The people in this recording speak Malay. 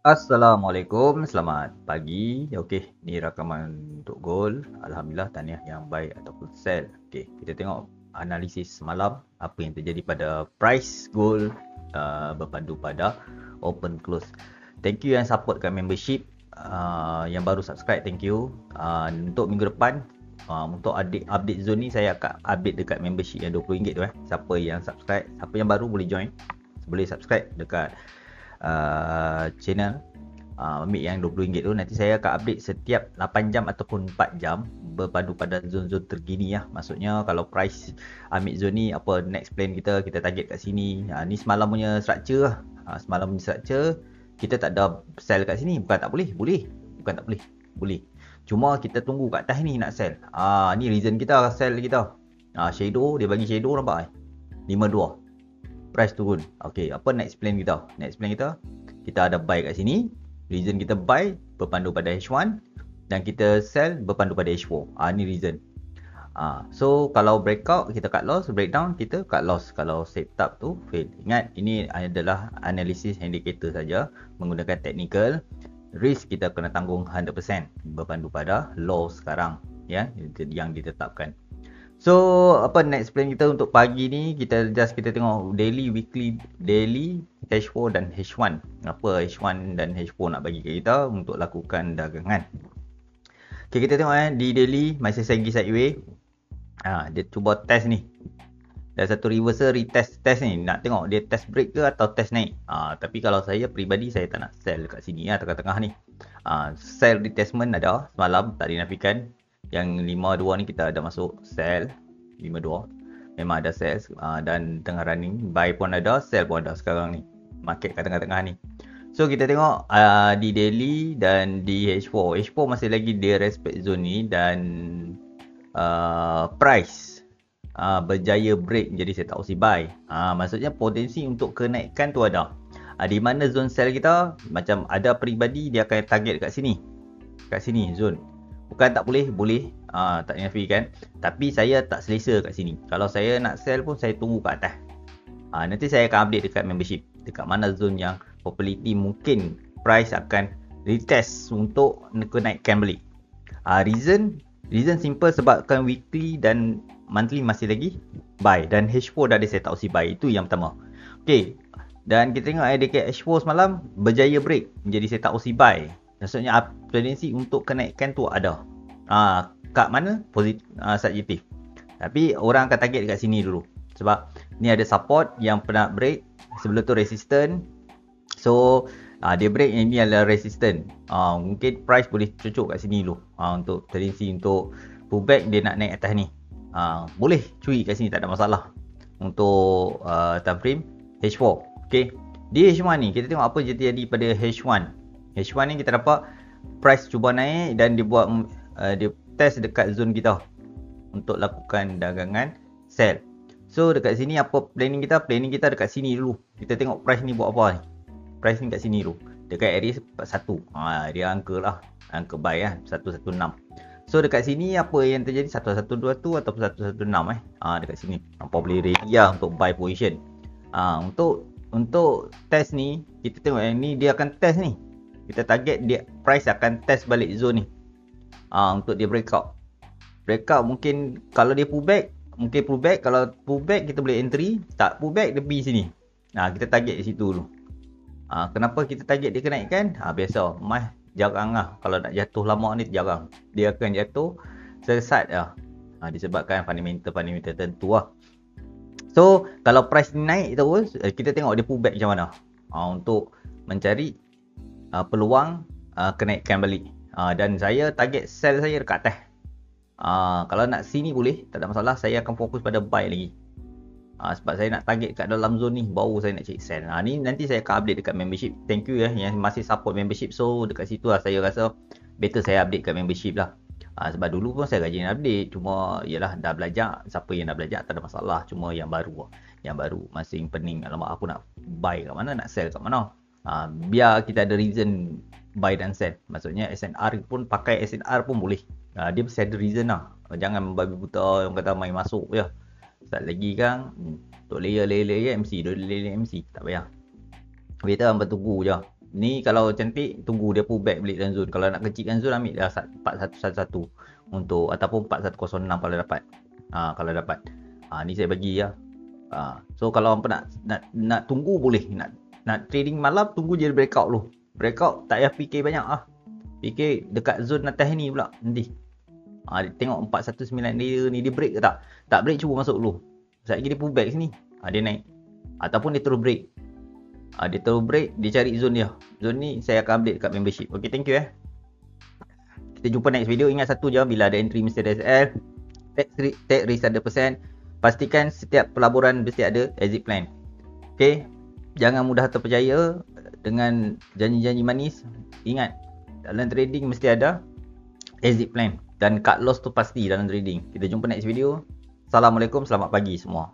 Assalamualaikum, selamat pagi. Okey, ni rakaman untuk gold. Alhamdulillah, tahniah yang baik ataupun sell. Okey, kita tengok analisis semalam apa yang terjadi pada price gold berpandu pada open close. Thank you yang support kat membership, yang baru subscribe, thank you. Untuk minggu depan, untuk update zone ni saya akan update dekat membership yang RM20 tu. Siapa yang subscribe, siapa yang baru boleh join, boleh subscribe dekat channel ambil yang RM20 tu. Nanti saya akan update setiap 8 jam ataupun 4 jam berpandu pada zon-zon terkini lah. Maksudnya kalau price ambil zon ni, apa next plan kita target kat sini. Ni semalam punya structure lah. Semalam punya structure kita tak ada sell kat sini. Bukan tak boleh, bukan tak boleh, boleh. Cuma kita tunggu kat atas ni nak sell. Ni reason kita sell kita. Shadow, dia bagi shadow nampak 52. Price turun. Okey, apa next plan kita? Next plan kita ada buy kat sini. Reason kita buy berpandu pada H1 dan kita sell berpandu pada H4. Ni reason. So kalau breakout kita cut loss, breakdown kita cut loss. Kalau setup tu fail. Ingat, ini adalah analisis indicator saja menggunakan technical. Risk kita kena tanggung 100% berpandu pada low sekarang ya, yang ditetapkan. So apa next plan kita untuk pagi ni, kita tengok daily, weekly, daily, H4 dan H1. Apa H1 dan H4 nak bagi ke kita untuk lakukan dagangan. Okay, kita tengok di daily masih segi sideway. Dia cuba test ni. Dah satu reversal retest test ni. Nak tengok dia test break ke atau test naik. Tapi kalau saya peribadi, saya tak nak sell kat sini tengah-tengah ni. Sell retestment ada semalam, tak dinafikan. Yang 52 ni kita ada masuk sell 52. Memang ada sell dan tengah running. Buy pun ada, sell pun ada sekarang ni. Market kat tengah-tengah ni. So kita tengok di daily dan di H4. H4 masih lagi dia respect zone ni dan price berjaya break, jadi saya tak opsi buy. Maksudnya potensi untuk kenaikan tu ada. Di mana zone sell kita, macam ada peribadi dia akan target kat sini. Kat sini zone. Bukan tak boleh, boleh. Tak dinafikan. Tapi saya tak selesa kat sini. Kalau saya nak sell pun saya tunggu kat atas. Nanti saya akan update dekat membership. Dekat mana zone yang probability mungkin price akan retest untuk kenaikkan balik. Reason simple sebabkan weekly dan monthly masih lagi buy. Dan H4 dah ada set opsi buy. Itu yang pertama. Okay. Dan kita tengok dekat H4 semalam berjaya break menjadi set opsi buy. Maksudnya tendensi untuk kenaikan tu ada. Kat mana? Subjektif. Tapi orang akan target dekat sini dulu. Sebab ni ada support yang pernah break. Sebelum tu resistance. So dia break, ini adalah resistance. Mungkin price boleh cucuk kat sini dulu. Untuk tendensi untuk pullback dia nak naik atas ni. Boleh curi kat sini, tak ada masalah. Untuk time frame H4. Okay. Di H1 ni kita tengok apa jadi pada H1. H1 ni kita dapat price cuba naik dan dia buat dia test dekat zone kita untuk lakukan dagangan sell. So dekat sini apa planning kita? Planning kita dekat sini dulu. Kita tengok price ni buat apa ni. Price ni kat sini dulu. Dekat area 1. Dia angka lah. Angka buy 116. So dekat sini apa yang terjadi? 1121 ataupun 116 dekat sini. Apa boleh ready untuk buy position. Untuk test ni kita tengok yang ni dia akan test ni. Kita target dia price akan test balik zone ni. Untuk dia breakout. Breakout mungkin kalau dia pullback, mungkin pullback. Kalau pullback kita boleh entry. Tak pullback dia pergi sini. Kita target di situ dulu. Kenapa kita target dia kenaikkan? Biasa mas jarang lah. Kalau nak jatuh lama ni jarang. Dia akan jatuh sesat lah. Disebabkan fundamental tertentu lah. So kalau price naik terus, kita tengok dia pullback macam mana. Untuk mencari peluang kenaikan balik. Dan saya target sell saya dekat atas. Kalau nak sini boleh, tak ada masalah. Saya akan fokus pada buy lagi. Sebab saya nak target kat dalam zone ni, baru saya nak cari sell. Ni nanti saya akan update dekat membership. Thank you yang masih support membership. So dekat situ lah saya rasa better saya update kat membership lah. Sebab dulu pun saya rajin update. Cuma yalah dah belajar. Siapa yang dah belajar tak ada masalah. Cuma yang baru masih pening. Alamak, aku nak buy kat mana, nak sell kat mana. Biar kita ada reason buy dan sell. Maksudnya SNR pun, pakai SNR pun boleh. Dia mesti ada reason lah. Jangan membabi buta yang kata main masuk je. Start lagi kan, untuk layer MC, 2 layer MC tak payah. Kita hamba tunggu je. Ni kalau cantik tunggu dia pullback balik dalam zone. Kalau nak kecilkan zone ambil dah 4111 untuk ataupun 4106 kalau dapat. Kalau dapat. Ni saya bagi ya. So kalau apa nak tunggu boleh. Nak trading malam tunggu je breakout dulu. Breakout tak payah fikir banyak fikir dekat zone atas ni pula nanti. Tengok 419 dia break ke tak? Tak break cuba masuk dulu. Sekejap lagi dia pullback sini. Dia naik. Ataupun dia terus break. Dia terus break, dia cari zone dia. Zone ni saya akan update dekat membership. Okay, thank you Kita jumpa next video. Ingat satu je, bila ada entry mesti ada SL. Take risk 100%. Pastikan setiap pelaburan mesti ada exit plan. Okay, jangan mudah terpercaya dengan janji-janji manis. Ingat, dalam trading mesti ada exit plan. Dan cut loss tu pasti dalam trading. Kita jumpa next video. Assalamualaikum, selamat pagi semua.